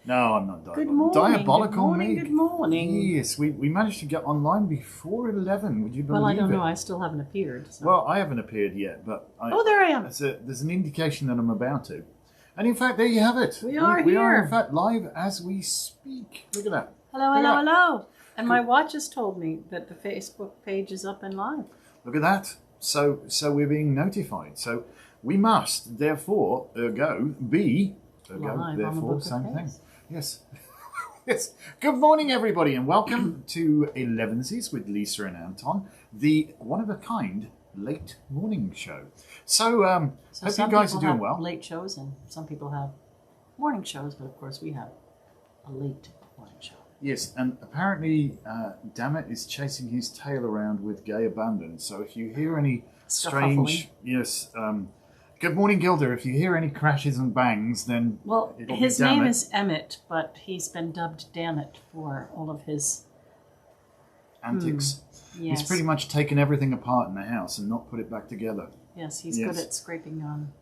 No, I'm not diabolical. Good morning. Diabolical Good morning. me. Good morning. Yes, we managed to get online before 11. Would you believe it? Well, I don't know. I still haven't appeared. So. Well, I haven't appeared yet, but there I am. There's an indication that I'm about to. And in fact, there you have it. We are We here. are in fact live as we speak. Look at that. Hello, Look at hello, that. hello. And my watch has told me that the Facebook page is up and live. Look at that. So we're being notified. So we must, therefore, be Live therefore, on the Book of same thing. Face. Yes. Yes. Good morning, everybody, and welcome to Elevensies with Lisa and Anton, the one-of-a-kind late morning show. So, hope you guys are doing well. Late shows, and some people have morning shows, but of course we have a late morning show. Yes, and apparently, Dammit is chasing his tail around with gay abandon. So if you hear any strange, good morning, Gilda. If you hear any crashes and bangs, then his name is Emmett, but he's been dubbed Dammit for all of his antics. Yes. He's pretty much taken everything apart in the house and not put it back together. Yes, he's good at scraping on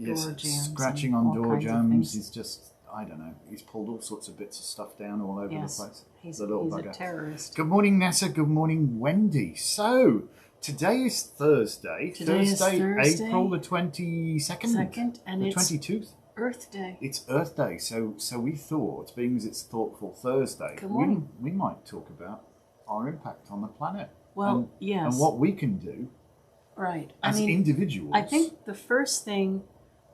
door jams, scratching on door jams. He's just, I don't know. He's pulled all sorts of bits of stuff down all over the place. He's a little he's bugger. A terrorist. Good morning, Nessa. Good morning, Wendy. So today is Thursday. Thursday, April the 22nd. And the it's 22nd. Earth Day. It's Earth Day, so we thought, being as it's Thoughtful Thursday, we might talk about our impact on the planet. Well, and what we can do, as individuals. I think the first thing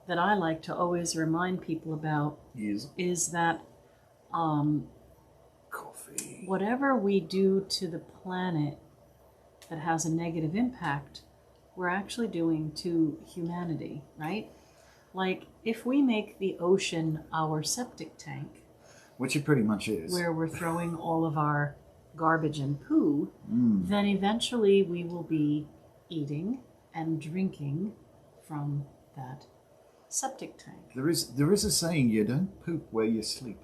that I like to always remind people about is that coffee. Whatever we do to the planet that has a negative impact, we're actually doing to humanity, right? Like if we make the ocean our septic tank, which it pretty much is, where we're throwing all of our garbage and poo, then eventually we will be eating and drinking from that septic tank. There is a saying, you don't poop where you sleep.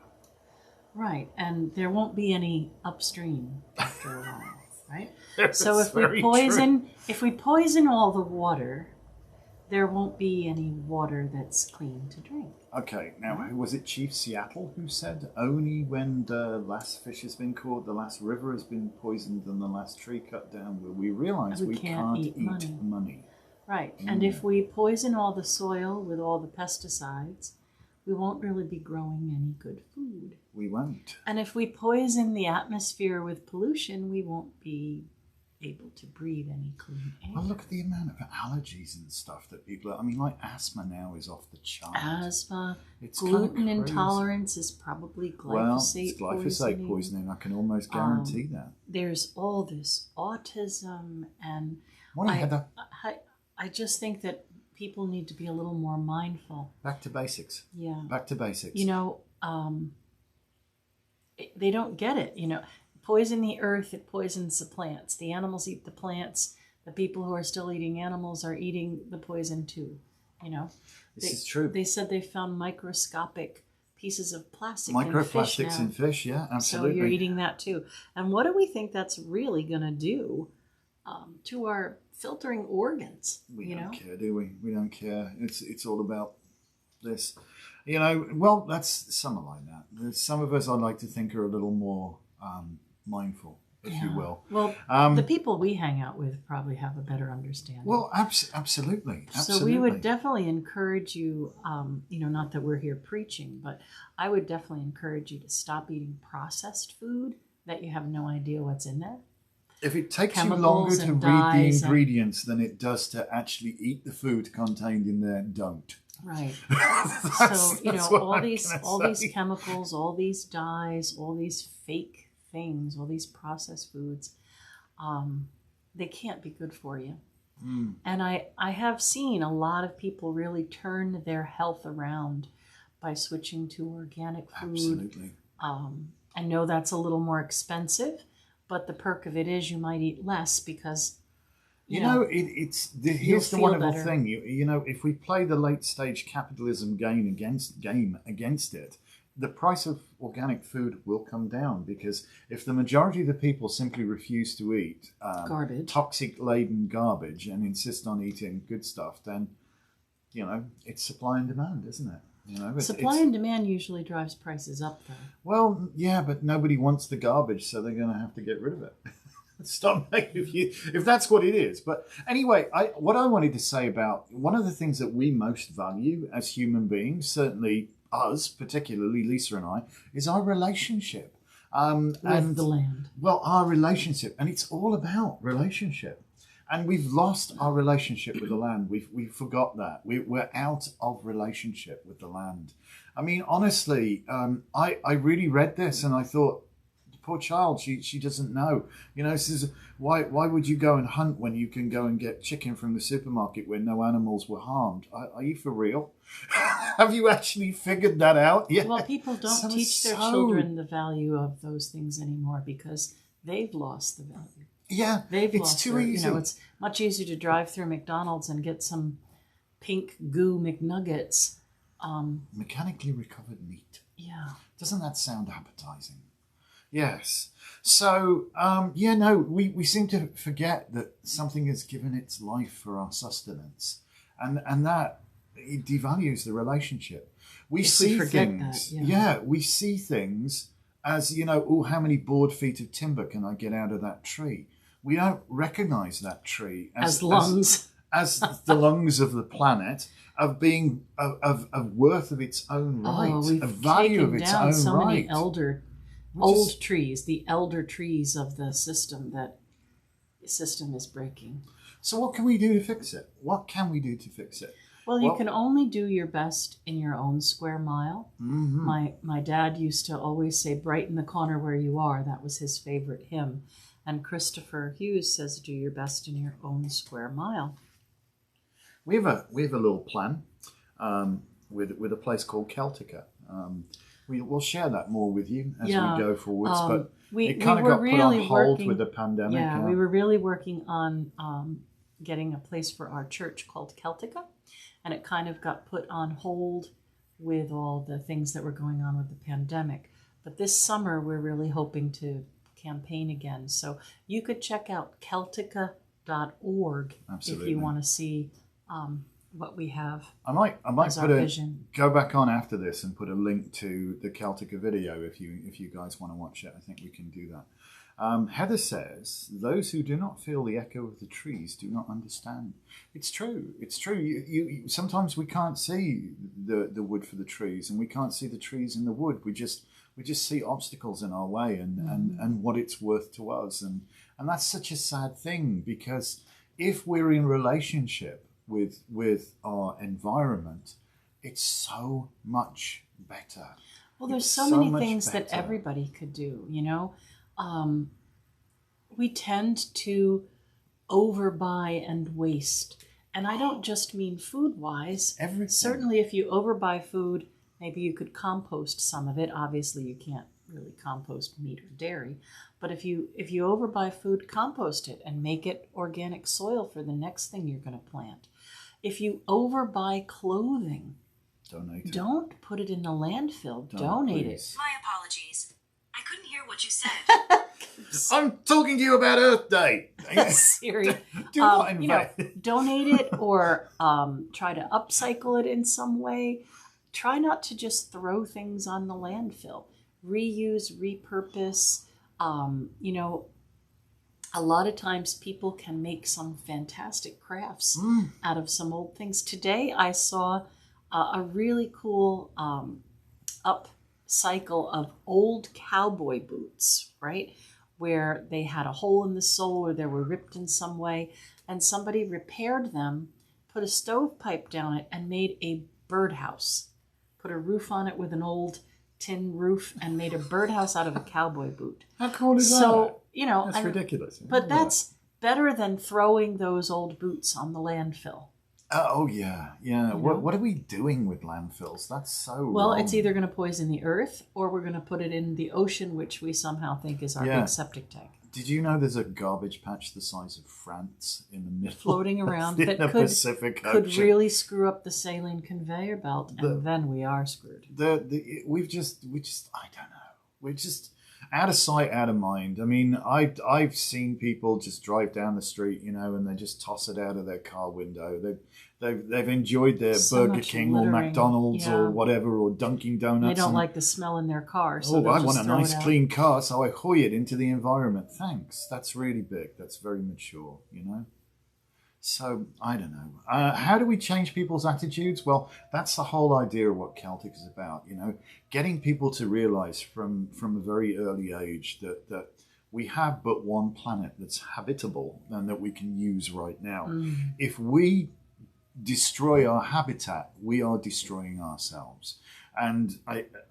Right, and there won't be any upstream after a while, right? That's so if we poison all the water, there won't be any water that's clean to drink. Okay, now was it Chief Seattle who said only when the last fish has been caught, the last river has been poisoned, and the last tree cut down, will we realize we can't eat money? Right, and if we poison all the soil with all the pesticides, we won't really be growing any good food. We won't. And if we poison the atmosphere with pollution, we won't be able to breathe any clean air. Well, look at the amount of allergies and stuff that people are, like asthma now is off the chart. Asthma, gluten intolerance is probably glyphosate Well, it's glyphosate poisoning. I can almost guarantee that. There's all this autism and Morning, Heather. I just think that people need to be a little more mindful. Back to basics. Yeah. Back to basics. They don't get it. Poison the earth, it poisons the plants. The animals eat the plants. The people who are still eating animals are eating the poison too. This is true. They said they found microscopic pieces of plastic Microplastics in fish, yeah, absolutely. So you're eating that too. And what do we think that's really going to do to our filtering organs? We don't care, do we? We don't care. It's all about this. Well, that's something like that. There's some of us, I'd like to think, are a little more mindful, if you will. Well, the people we hang out with probably have a better understanding. Well, absolutely. So we would definitely encourage you, not that we're here preaching, but I would definitely encourage you to stop eating processed food that you have no idea what's in there. If it takes you longer to read the ingredients than it does to actually eat the food contained in there, don't. Right. So, all these chemicals, all these dyes, all these fake things, all these processed foods, they can't be good for you. And I have seen a lot of people really turn their health around by switching to organic food. Absolutely. I know that's a little more expensive, but the perk of it is you might eat less because here's the wonderful thing. If we play the late stage capitalism game against it, the price of organic food will come down, because if the majority of the people simply refuse to eat toxic laden garbage and insist on eating good stuff, then it's supply and demand, isn't it? You know, supply and demand usually drives prices up, though. Well, yeah, but nobody wants the garbage, so they're going to have to get rid of it. Stop making if that's what it is. But anyway, what I wanted to say about one of the things that we most value as human beings, certainly us, particularly Lisa and I, is our relationship. With the land. Well, our relationship, and it's all about relationship. And we've lost our relationship with the land. We forgot that. We're out of relationship with the land. I mean, honestly, I really read this and I thought, the poor child, she doesn't know. You know, this is why would you go and hunt when you can go and get chicken from the supermarket where no animals were harmed? Are you for real? Have you actually figured that out? Yeah. Well, people don't teach their children the value of those things anymore because they've lost the value. Yeah, it's too easy. You know, it's much easier to drive through McDonald's and get some pink goo McNuggets. Mechanically recovered meat. Yeah. Doesn't that sound appetizing? Yes. So, we seem to forget that something has given its life for our sustenance. And that it devalues the relationship. We see things. We see things as, you know, how many board feet of timber can I get out of that tree? We don't recognize that tree as lungs. As the lungs of the planet, of being of worth of its own right, of value of its own so right. Many old trees, the elder trees of the system that the system is breaking. So what can we do to fix it? What can we do to fix it? Well, you can only do your best in your own square mile. Mm-hmm. My dad used to always say, "Brighten the corner where you are." That was his favorite hymn. And Christopher Hughes says, "Do your best in your own square mile." We have a little plan with a place called Celtica. We'll share that more with you as we go forwards. But it kind of got put on hold with the pandemic. Yeah, we were really working on getting a place for our church called Celtica, and it kind of got put on hold with all the things that were going on with the pandemic. But this summer, we're really hoping to campaign again. So you could check out Celtica.org if you want to see what we have. I might go back on after this and put a link to the Celtica video if you guys want to watch it. I think we can do that. Heather says, "Those who do not feel the echo of the trees do not understand." It's true. It's true. You sometimes we can't see the wood for the trees, and we can't see the trees in the wood. We just see obstacles in our way and what it's worth to us, and that's such a sad thing, because if we're in relationship with our environment, it's so much better. Well, there's so many things that everybody could do, you know. We tend to overbuy and waste. And I don't just mean food-wise. Everything. Certainly if you overbuy food, maybe you could compost some of it. Obviously, you can't really compost meat or dairy. But if you overbuy food, compost it and make it organic soil for the next thing you're going to plant. If you overbuy clothing, donate it. Don't put it in the landfill. Donate it. My apologies. I couldn't hear what you said. I'm talking to you about Earth Day. Siri. Do not invite. Donate it or try to upcycle it in some way. Try not to just throw things on the landfill. Reuse, repurpose. A lot of times people can make some fantastic crafts out of some old things. Today I saw a really cool upcycle of old cowboy boots, right? Where they had a hole in the sole or they were ripped in some way, and somebody repaired them, put a stovepipe down it, and made a birdhouse. Put a roof on it with an old tin roof and made a birdhouse out of a cowboy boot. How cool is that? So, that's ridiculous. But that's better than throwing those old boots on the landfill. Oh, yeah. What are we doing with landfills? That's so wrong. It's either going to poison the earth or we're going to put it in the ocean, which we somehow think is our big septic tank. Did you know there's a garbage patch the size of France in the middle floating around that Pacific Ocean? Could really screw up the saline conveyor belt, and then we are screwed. We just I don't know. We're just out of sight, out of mind. I mean, I've seen people just drive down the street, and they just toss it out of their car window. They've enjoyed their So Burger much King or littering. McDonald's Yeah. or whatever, or Dunkin' Donuts. They don't like the smell in their car. So I want a throw nice it out. clean car, so I hoy it into the environment. Thanks. That's really big. That's very mature, you know? So, I don't know. How do we change people's attitudes? Well, that's the whole idea of what Celtic is about, you know? Getting people to realize from a very early age that we have but one planet that's habitable and that we can use right now. If we destroy our habitat, we are destroying ourselves. And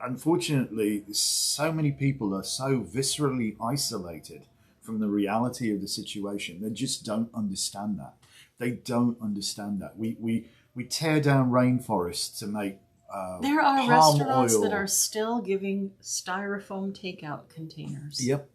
unfortunately, so many people are so viscerally isolated from the reality of the situation. They just don't understand that. They don't understand that. We tear down rainforests to make there are palm restaurants oil. that are still giving styrofoam takeout containers. Yep.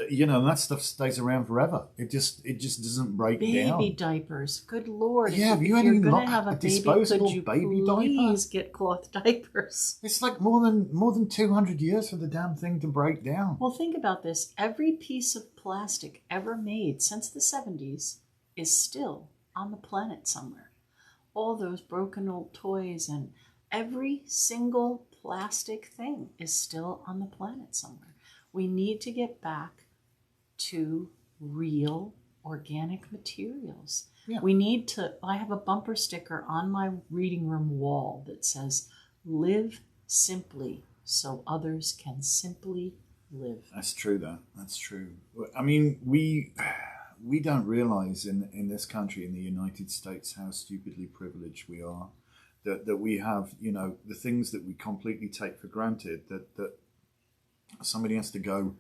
You know, that stuff stays around forever. It just doesn't break down. Baby diapers. Good Lord. Yeah, have you if had you're any going to have a baby, disposable could you baby diaper? please get cloth diapers? It's like more than 200 years for the damn thing to break down. Well, think about this. Every piece of plastic ever made since the 70s is still on the planet somewhere. All those broken old toys and every single plastic thing is still on the planet somewhere. We need to get back to real organic materials. Yeah. We need to, I have a bumper sticker on my reading room wall that says, live simply so others can simply live. That's true, that's true. I mean, we don't realize in this country, in the United States, how stupidly privileged we are. That we have, you know, the things that we completely take for granted, that somebody has to go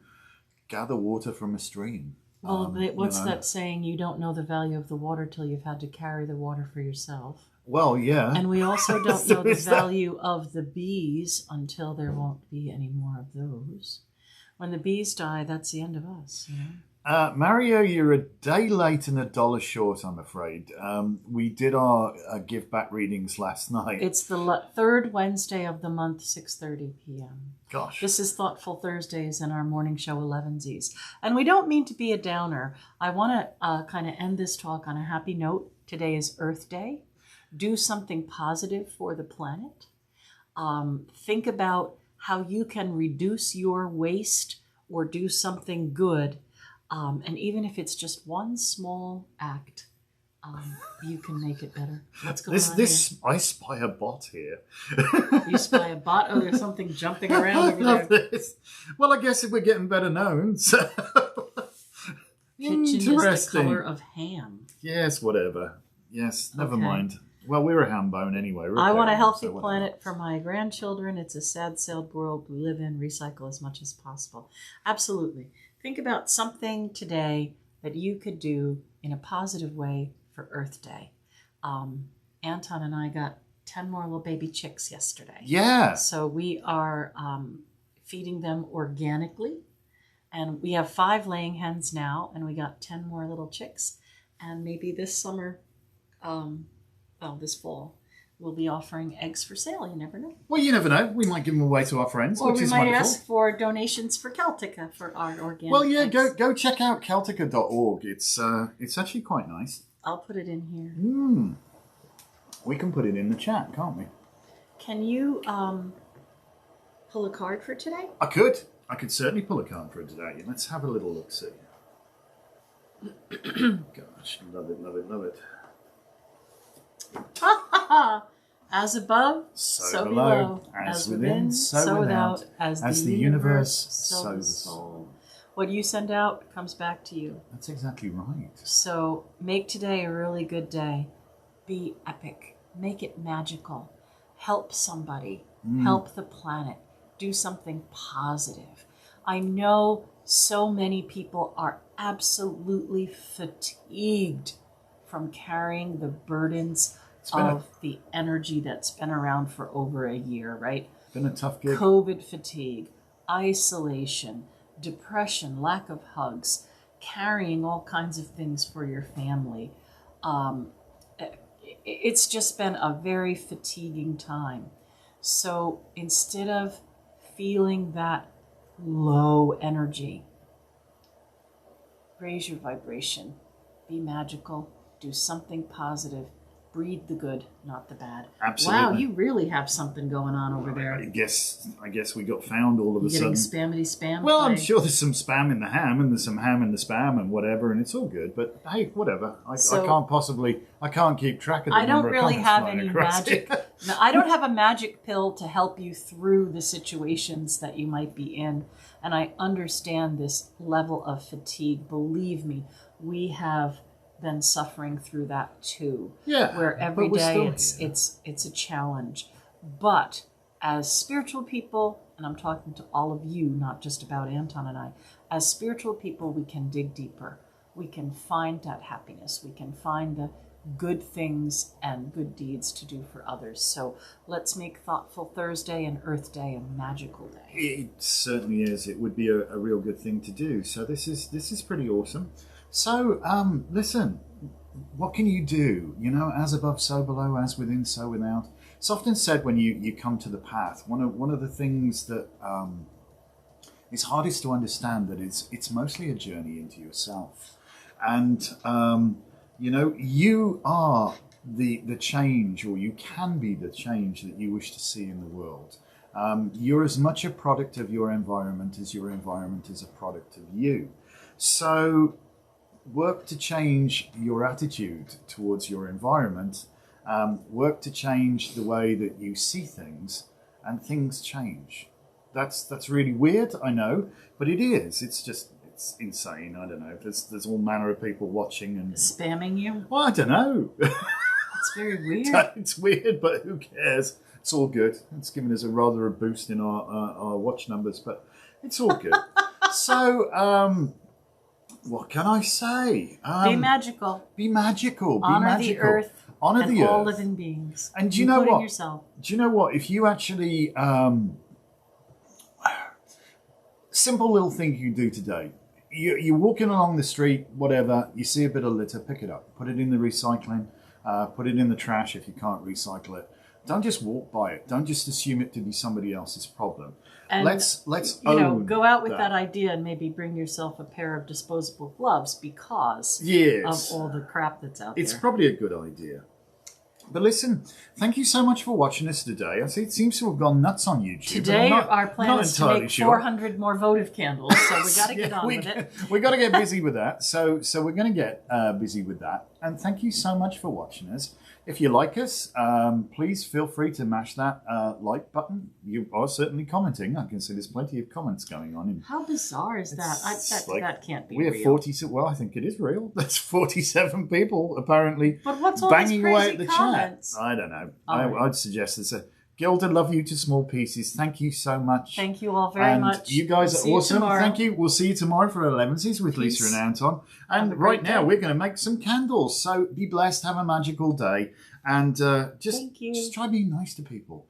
gather water from a stream. Well, what's that saying? You don't know the value of the water till you've had to carry the water for yourself. Well, yeah. And we also don't know the value of the bees until there won't be any more of those. When the bees die, that's the end of us. You know? Mario, you're a day late and $1 short, I'm afraid. We did our give back readings last night. It's the third Wednesday of the month, 6:30 p.m. Gosh. This is Thoughtful Thursdays in our morning show, Elevensies. And we don't mean to be a downer. I want to kind of end this talk on a happy note. Today is Earth Day. Do something positive for the planet. Think about how you can reduce your waste or do something good. And even if it's just one small act, you can make it better. What's going on here? I spy a bot here. You spy a bot? Oh, there's something jumping around over there. Well, I guess if we're getting better known, so... Kitchen is the color of ham. Yes, whatever. Yes, never mind. Well, we're a ham bone anyway. I want a healthy planet for my grandchildren. It's a sad world we live in. Recycle as much as possible. Absolutely. Think about something today that you could do in a positive way for Earth Day. Anton and I got 10 more little baby chicks yesterday. Yeah. So we are feeding them organically. And we have 5 laying hens now, and we got 10 more little chicks. And maybe this summer, this fall, we'll be offering eggs for sale. You never know. Well, you never know. We might give them away to our friends, or which is wonderful. Or we might wonderful. ask for donations for Celtica for our organic Well, yeah, eggs. go check out Celtica.org. It's actually quite nice. I'll put it in here. We can put it in the chat, can't we? Can you pull a card for today? I could certainly pull a card for today. Let's have a little look-see. Gosh, love it, love it, love it. As above, so below. As within, so without. As the universe, so the soul. What you send out comes back to you. That's exactly right. So make today a really good day. Be epic. Make it magical. Help somebody. Help the planet. Do something positive. I know so many people are absolutely fatigued from carrying the burdens of the energy that's been around for over a year, right? Been a tough gig. COVID fatigue, isolation, depression, lack of hugs, carrying all kinds of things for your family. It's just been a very fatiguing time. So instead of feeling that low energy, raise your vibration, be magical, do something positive, breed the good, not the bad. Absolutely. Wow, you really have something going on over there. I guess we got found all of a sudden. Getting spammity spam. Well, I'm sure there's some spam in the ham, and there's some ham in the spam, and whatever, and it's all good. But hey, whatever. I can't keep track of the I don't number really of have comments any flying across magic. here. No, I don't have a magic pill to help you through the situations that you might be in. And I understand this level of fatigue. Believe me, we have been suffering through that too. Yeah, where every but day we're still it's a challenge. But as spiritual people, and I'm talking to all of you, not just about Anton and I, as spiritual people, we can dig deeper. We can find that happiness. We can find the good things and good deeds to do for others. So let's make Thoughtful Thursday and Earth Day a magical day. It certainly is. It would be a real good thing to do. So this is pretty awesome. So listen, what can you do? You know, as above, so below, as within, so without. It's often said when you come to the path, one of the things that is hardest to understand, that it's mostly a journey into yourself. And you know, you are the change, or you can be the change that you wish to see in the world. You're as much a product of your environment as your environment is a product of you. So work to change your attitude towards your environment. Work to change the way that you see things, and things change. That's really weird, I know, but it is. It's insane. I don't know. There's all manner of people watching and Spamming you? well, I don't know. It's very weird. It's weird, but who cares? It's all good. It's given us a boost in our watch numbers, but it's all good. So, what can I say? Be magical. Be magical. Be Honor magical. the earth. Honor and the all earth. living beings. And do you know what? Yourself. Do you know what? If you actually simple little thing you can do today. You're walking along the street, whatever. You see a bit of litter, pick it up, put it in the recycling, put it in the trash if you can't recycle it. Don't just walk by it. Don't just assume it to be somebody else's problem. And let's own go out with that idea and maybe bring yourself a pair of disposable gloves because of all the crap that's out there. It's probably a good idea. But listen, thank you so much for watching us today. I see it seems to have gone nuts on YouTube. Today, our plan is to make 400 more votive candles, so we got to get on with it. We got to get busy with that. So we're going to get busy with that. And thank you so much for watching us. If you like us, please feel free to mash that like button. You are certainly commenting. I can see there's plenty of comments going on. How bizarre is that? That can't be real. We have 40. Well, I think it is real. That's 47 people apparently. But what's all banging these crazy away at the comments? chat? I don't know. I'd suggest it's a Gilda. Love you to small pieces. Thank you so much. Thank you all very much. You guys are awesome. Thank you. We'll see you tomorrow for Elevensies with Lisa and Anton. And right now we're going to make some candles. So be blessed. Have a magical day. And just try being nice to people.